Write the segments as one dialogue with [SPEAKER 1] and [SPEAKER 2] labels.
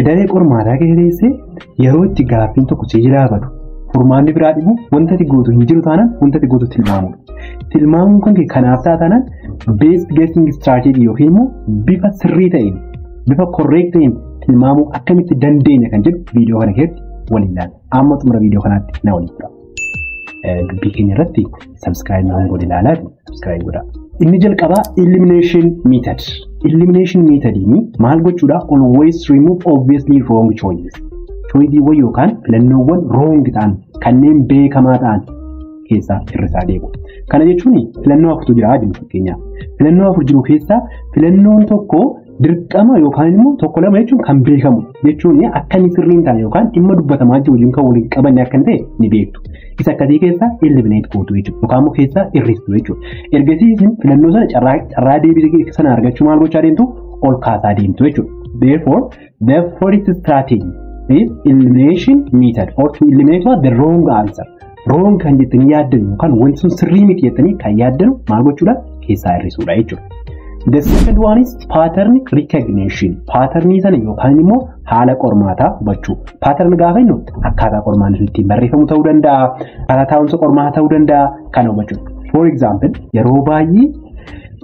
[SPEAKER 1] daree qormaataa keessatti yeroo itti gaaffiin tokko si jiraatu furmaanni biraa dhibu wanta itti gootu hin jiru taanaan wanta itti gootu tilmaamu. Tilmaamuun kan kanaaf taanaan based guessing strategy yookiin immoo bifa sirrii ta'een bifa correct ta'een tilmaamuu akkamitti dandeenya kan jedhu viidiyoo kana keessatti waliin ilaalla. Amma xumura viidiyoo kanaatti na waliin tura. Dubbii keenya irratti subscribe naan godhi ilaalaati. Subscribe godhaa. Inni jalqabaa elimination method. Elimination methodini maal gochuudha? Always remove obviously wrong choices. Choiceewwan yookaan filannoowwan wrong ta'an kanneen beekamaa ta'an keessaa hir'isaa deemu. Kana jechuun filannoo afurtu jira jedhu fakkeenyaaf. Filannoo afur jiru keessaa filannoon tokko dirqama yookaan immoo tokko lama jechuun kan beekamu jechuun akka inni sirriin ta'an yookaan dhimma dubbatamaa jiru wajjin kan waliin qabanne akka ta'e ni beektu. Isa akkasii keessaa eliminate gootu jechuudha yookaan immoo keessaa hir'istu jechuudha. Ergasii isin filannoo sana carraa deebii sana argachuu maal gochaa deemtu? Ol kaasaa deemtu jechuudha. Therefore, the first strategy is elimination method or to eliminate the wrong answer. Wrong kan jettanii yaaddanu yookaan wanti sun sirrii miti jettanii kan yaaddanu maal gochuudha? Keessaa hir'isuudha jechuudha. The second one is pattern recognition. Patternii sana yookaan immoo haala qormaataa hubachuu. Pattern gaafa jennu akkaataa qormaanni ittiin barreeffamu ta'uu danda'a, akkaataa taa'umsa qormaataa ta'uu danda'a kana hubachuu. For example, yeroo baay'ee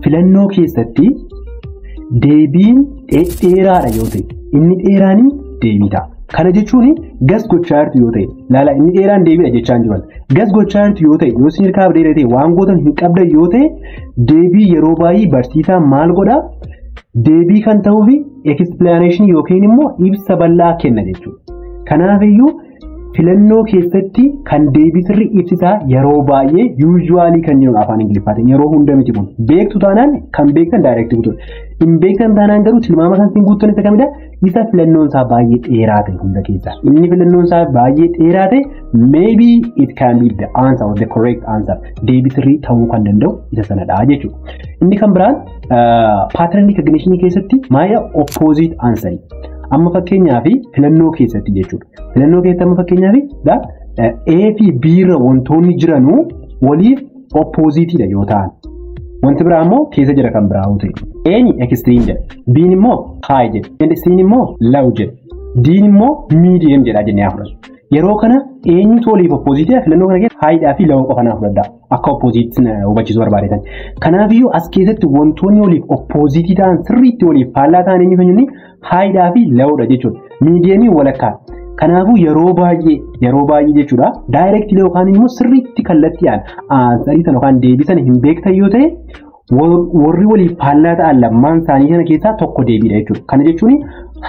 [SPEAKER 1] filannoo keessatti deebiin dheeraadha yoo ta'e, inni dheeraan deebii ta'a. Kana jechuun gas gochaa jirtu yoo ta'e, laala inni dheeraan deebiidha jechaa hin jiran. Gas gochaa jirtu yoo ta'e, yoo isin hirkaaf dheeraa ta'e, waan gootan hin qabdan yoo ta'e, deebii yeroo baay'ee barsiisaan maal godhaa? Deebii kan ta'uu fi explanation yookiin immoo ibsa bal'aa kenna jechuudha. Kanaafiyyuu filannoo keessatti kan deebii sirrii ibsisaa yeroo baay'ee usually kan jedhu afaan Ingiliffaatiin yeroo hunda miti kun. Beektu taanaan kan beektan direct guutuudha. Hin beektan taanaan garuu tilmaama kan isin guutuun isa kamidha? Isa filannoon isaa baay'ee dheeraa ta'e hunda keessaa. Inni filannoon isaa baay'ee dheeraa ta'e maybe it can be the answer or the correct answer. Deebii sirrii ta'uu kan danda'u isa sanadha jechuudha. Inni kan biraan pattern recognition keessatti maayila opposite answer. Amma fakkeenyaaf filannoo keessatti jechuudha. Filannoo keessatti amma fakkeenyaaf A fi B irra wantoonni jiranuu waliif oppositeidha yoo ta'an. Wanti biraa immoo keessa jira kan biraa ta'e. A'n extreme jedha. B'n immoo high jedha. C'n immoo low jedha. D'n immoo medium jedha jennee fudhatu. Yeroo kana eenyutu waliif oppositeidha filannoo kana keessa high'dhaa fi low qofa naaf fudhadha. Akka opposite hubachiisuu barbaadetan. Kanaafiyyuu as keessatti wantoonni waliif opposite ta'an sirriitti waliif faallaa ta'an eenyu fayyadanii high'dhaa fi low'dha jechuudha. Mediumii walakkaa. Kanaafuu yeroo baay'ee jechuudha. Directly yookaan immoo sirriitti kallattiidhaan aansarii sana yookaan deebii sana hin beektan yoo ta'e warri waliif faallaa ta'an lamaan isaanii kana keessaa tokko deebiidha jechuudha. Kana jechuun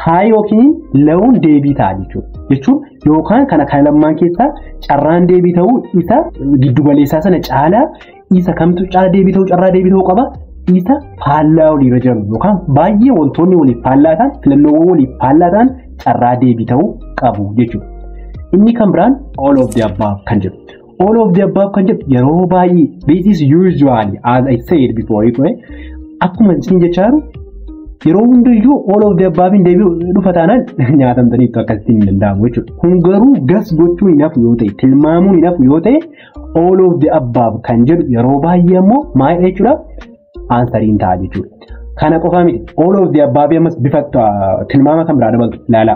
[SPEAKER 1] high yookiin low'n deebii ta'a jechuudha. Jechuun yookaan kana kan lamaan keessaa carraan deebii ta'uu isa giddugaleessaa sana caalaa isa kamtu caala deebii ta'uu carraa deebii ta'uu qaba. Isa faallaa waliirra jiran yookaan baay'ee wantoonni waliif faallaa ta'an filannoowwan waliif faallaa ta'an carraa deebii ta'uu qabu jechuudha. Inni kan biraan all of the above kan jedhu. All of the above kan jedhu yeroo baay'ee this is usually as I said before akkuma isin jechaa jiru yeroo hundayyuu all of the above hin deebi'u dhufa taanaan nyaatamtaniitu akkasitti hin danda'amu jechuudha. Kun garuu gas gochuu hin hafu yoo ta'e tilmaamuun hin hafu yoo ta'e all of the above kan jedhu yeroo baay'ee ammoo maalidha jechuudha? Ansariin ta'a jechuudha. Kana qofaa miti. All of the above ammas bifa tilmaama kan biraa dabaltu ilaala.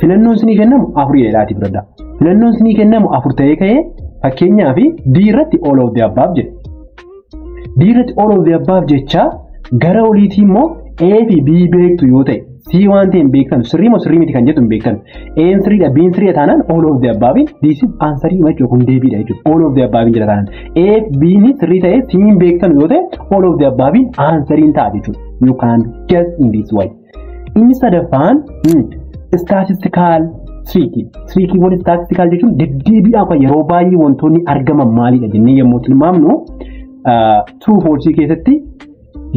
[SPEAKER 1] Filannoon isinii kennamu afurii dheeraati biradha. Filannoon isinii kennamu afur ta'ee ka'ee fakkeenyaaf D irratti all of the above jedha. D irratti all of the above jecha gara oliitii immoo A fi B beektu yoo ta'e C waan ta'e hin beektan sirrii moo sirrii miti kan jettu hin beektan. A'n sirriidha B'n sirriidha taanaan all of the above this is ansarii macho kun deebiidha jechuudha. All of the above jira taanaan A B'n sirrii ta'e C hin beektan yoo ta'e all of the above ansariin ta'a jechuudha. You can guess in this way. Inni sadaffaan statistical tricky. Tricky wal statistical jechuun deddeebiidhaan kan yeroo baay'ee wantoonni argaman maalidha jennee yommuu tilmaamnu true false keessatti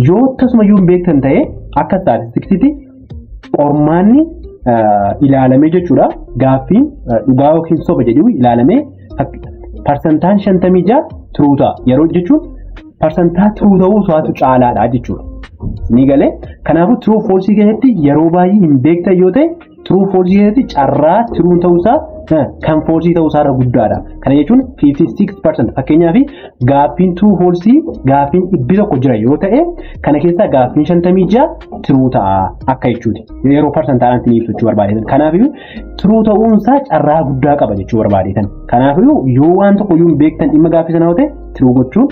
[SPEAKER 1] yoo akkasumayyuu hin beektan ta'e akka statistiksitti qormaanni ilaalamee jechuudha. Gaaffiin dhugaa yookiin soba jedhu ilaalamee parsantaan 56 true ta'a. Yeroo jechuun parsantaa true ta'uu isaatu caalaadha jechuudha. Ni galee kanaafuu true false keessatti yeroo baay'ee hin beektan yoo ta'e true false keessatti carraa true ta'uusaa kan falsii ta'uu isaarra guddaadha. Kana jechuun 56% fakkeenyaaf gaaffiin true falsii gaaffiin 100 jira yoo ta'e kana keessaa gaaffiin 56 true ta'a akka jechuuti. Yeroo percentaadhaan isin ibsachuu barbaadetan. Kanaafuu true ta'uun isaa carraa guddaa qaba jechuu barbaadetan. Kanaafuu yoo waan tokko iyyuu beektan dhimma gaaffii sanaa ta'e true gochuun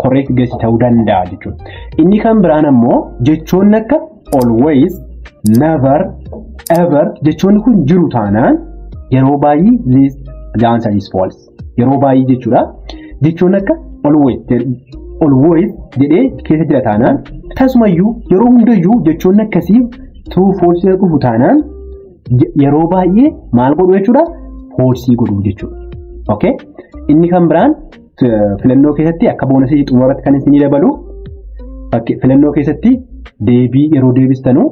[SPEAKER 1] correct guess ta'uu danda'a jechuudha. Inni kan biraan ammoo jechoonni akka always, never, ever jechoonni kun jiru taanaan yeroo baay'ee the answer is false. Yeroo baay'ee jechuudha. Jechoonni akka always jedhee keessa jira taanaan tasumayyuu yeroo hundayyuu jechoonni akkasii true false dhufu taanaan yeroo baay'ee maal godhu jechuudha? False godhu jechuudha. Okay? Inni kan biraan filannoo keessatti akka boonasii xumuratti kan isin dabalu filannoo keessatti deebii yeroo deebistanu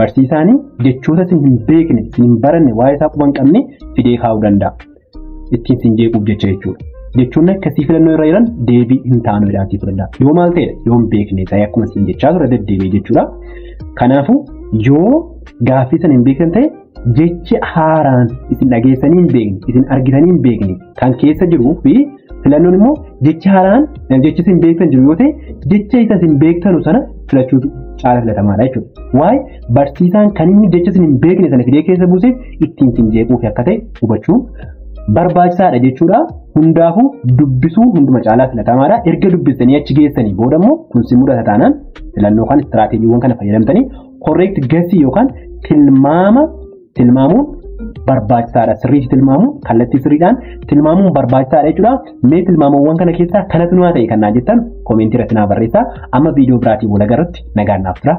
[SPEAKER 1] barsiisaanii jechoota isin hin beekne isin hin baranne waa'ee isaa quban qabne fidee kaa'uu danda'a. Ittiin isin jeequuf jecha jechuudha. Jechoonni akkasii filannoo irra jiran deebii hin taanu jedhamtii fudhadha. Yoo maal ta'e yoo hin beekne ta'e akkuma isin jechaa ture deddeebi'ee jechuudha. Kanaafuu yoo gaaffii sana hin beektan ta'e jechi haaraan isin dhageessanii hin beekne isin argitanii hin beekne kan keessa jiruu fi filannoon immoo jechi haaraan jechi isin beektan jiru yoo ta'e jecha isa isin beektanu sana filachuutu caala filatamaadha jechuudha. Waa'ee barsiisaan kan inni jecha isin hin beekne sana fidee keessa buuseef ittiin isin jeequuf akka ta'e hubachuun barbaachisaadha jechuudha. Hundaafuu dubbisuun hunduma caalaa filatamaadha. Erga dubbistanii achi geessanii booda immoo kun si mudata taanaan filannoo kan istiraateejiiwwan kana fayyadamtanii correct guess yookaan tilmaamuun barbaachisaadha. Sirriitti tilmaamuun kallattii sirriidhaan tilmaamuun barbaachisaadha jechuudha. Mee tilmaamawwan kana keessaa kanatu nu haa ta'e kan naa jettan koomentii irratti naa barreessaa. Amma viidiyoo biraatiin wal agarratti nagaan naaf tura.